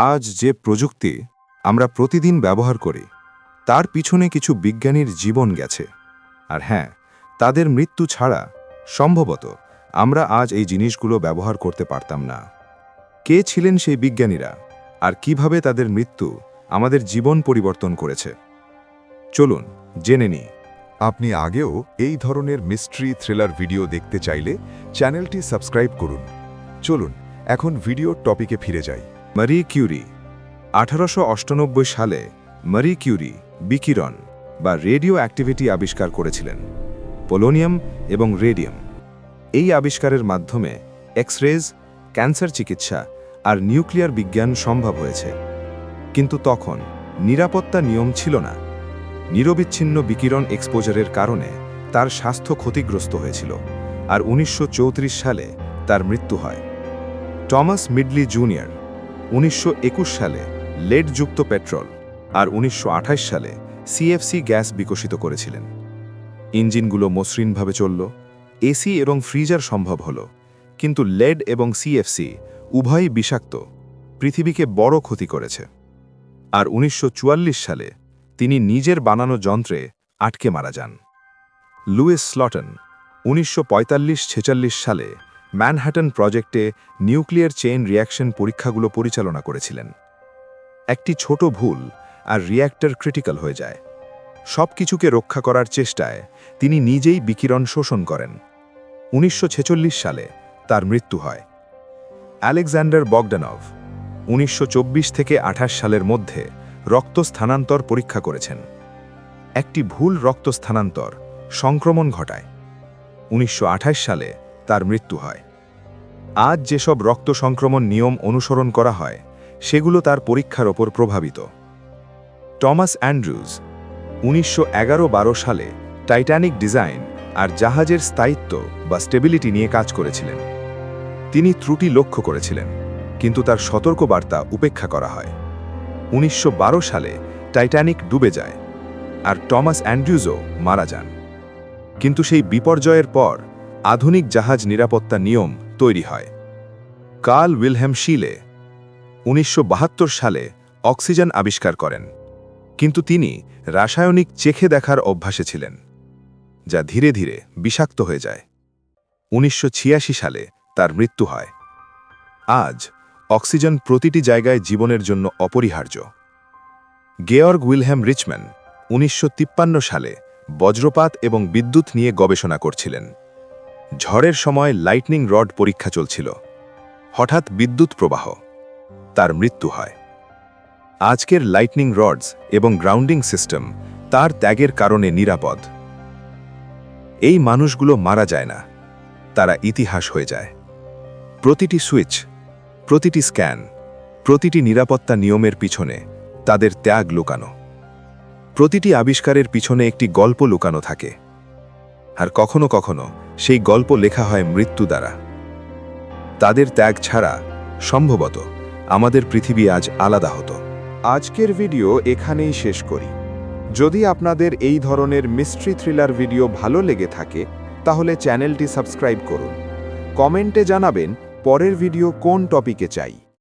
আজ যে প্রযুক্তি আমরা প্রতিদিন ব্যবহার করি তার পিছনে কিছু বিজ্ঞানীর জীবন গেছে। আর হ্যাঁ, তাদের মৃত্যু ছাড়া সম্ভবত আমরা আজ এই জিনিসগুলো ব্যবহার করতে পারতাম না। কে ছিলেন সেই বিজ্ঞানীরা, আর কিভাবে তাদের মৃত্যু আমাদের জীবন পরিবর্তন করেছে? চলুন জেনে নিই। আপনি আগেও এই ধরনের মিস্ট্রি থ্রিলার ভিডিও দেখতে চাইলে চ্যানেলটি সাবস্ক্রাইব করুন। চলুন এখন ভিডিওর টপিকে ফিরে যাই। মারি কিউরি। 1898 সালে মারি কিউরি বিকিরণ বা রেডিও অ্যাক্টিভিটি আবিষ্কার করেছিলেন, পোলোনিয়াম এবং রেডিয়াম। এই আবিষ্কারের মাধ্যমে এক্স-রেজ, ক্যান্সার চিকিৎসা আর নিউক্লিয়ার বিজ্ঞান সম্ভব হয়েছে। কিন্তু তখন নিরাপত্তা নিয়ম ছিল না। নিরবিচ্ছিন্ন বিকিরণ এক্সপোজারের কারণে তার স্বাস্থ্য ক্ষতিগ্রস্ত হয়েছিল, আর 1934 সালে তার মৃত্যু হয়। টমাস মিডলি জুনিয়র 1921 সালে লেডযুক্ত পেট্রোল আর 1928 সালে সিএফসি গ্যাস বিকশিত করেছিলেন। ইঞ্জিনগুলো মসৃণভাবে চলল, এসি এবং ফ্রিজার সম্ভব হল, কিন্তু লেড এবং সিএফসি উভয়ই বিষাক্ত, পৃথিবীকে বড় ক্ষতি করেছে। আর 1944 সালে তিনি নিজের বানানো যন্ত্রে আটকে মারা যান। লুইস স্লটন 1945-46 সালে ম্যানহাটন প্রজেক্টে নিউক্লিয়ার চেইন রিঅ্যাকশন পরীক্ষাগুলো পরিচালনা করেছিলেন। একটি ছোট ভুল আর রিঅ্যাক্টর ক্রিটিক্যাল হয়ে যায়। সব কিছুকে রক্ষা করার চেষ্টায় তিনি নিজেই বিকিরণ শোষণ করেন। 1946 সালে তার মৃত্যু হয়। আলেকজান্ডার বগদানভ 1924 থেকে 28 সালের মধ্যে রক্ত স্থানান্তর পরীক্ষা করেছেন। একটি ভুল রক্ত স্থানান্তর সংক্রমণ ঘটায়। 1928 সালে তার মৃত্যু হয়। আজ যেসব রক্ত সংক্রমণ নিয়ম অনুসরণ করা হয় সেগুলো তার পরীক্ষার ওপর প্রভাবিত। টমাস অ্যান্ড্রুজ 1911-12 সালে টাইটানিক ডিজাইন আর জাহাজের স্থায়িত্ব বা স্টেবিলিটি নিয়ে কাজ করেছিলেন। তিনি ত্রুটি লক্ষ্য করেছিলেন, কিন্তু তার সতর্কবার্তা উপেক্ষা করা হয়। 1912 সালে টাইটানিক ডুবে যায়, আর টমাস অ্যান্ড্রুজও মারা যান। কিন্তু সেই বিপর্যয়ের পর আধুনিক জাহাজ নিরাপত্তা নিয়ম তৈরি হয়। কার্ল উইলহেম শিলে 1972 সালে অক্সিজেন আবিষ্কার করেন, কিন্তু তিনি রাসায়নিক চেখে দেখার অভ্যাসে ছিলেন, যা ধীরে ধীরে বিষাক্ত হয়ে যায়। 1986 সালে তার মৃত্যু হয়। আজ অক্সিজেন প্রতিটি জায়গায় জীবনের জন্য অপরিহার্য। গেয়র্গ উইলহেম রিচম্যান 1953 সালে বজ্রপাত এবং বিদ্যুৎ নিয়ে গবেষণা করছিলেন। ঝড়ের সময় লাইটনিং রড পরীক্ষা চলছিল। হঠাৎ বিদ্যুৎ প্রবাহ, তার মৃত্যু হয়। আজকের লাইটনিং রডস এবং গ্রাউন্ডিং সিস্টেম তার ত্যাগের কারণে নিরাপদ। এই মানুষগুলো মারা যায় না, তারা ইতিহাস হয়ে যায়। প্রতিটি সুইচ, প্রতিটি স্ক্যান, প্রতিটি নিরাপত্তা নিয়মের পিছনে তাদের ত্যাগ লুকানো। প্রতিটি আবিষ্কারের পিছনে একটি গল্প লুকানো থাকে, আর কখনো কখনো সেই গল্প লেখা হয় মৃত্যু দ্বারা। তাদের ত্যাগ ছাড়া সম্ভবত আমাদের পৃথিবী আজ আলাদা হতো। আজকের ভিডিও এখানেই শেষ করি। যদি আপনাদের এই ধরনের মিস্ট্রি থ্রিলার ভিডিও ভালো লেগে থাকে তাহলে চ্যানেলটি সাবস্ক্রাইব করুন। কমেন্টে জানাবেন পরের ভিডিও কোন টপিকে চাই।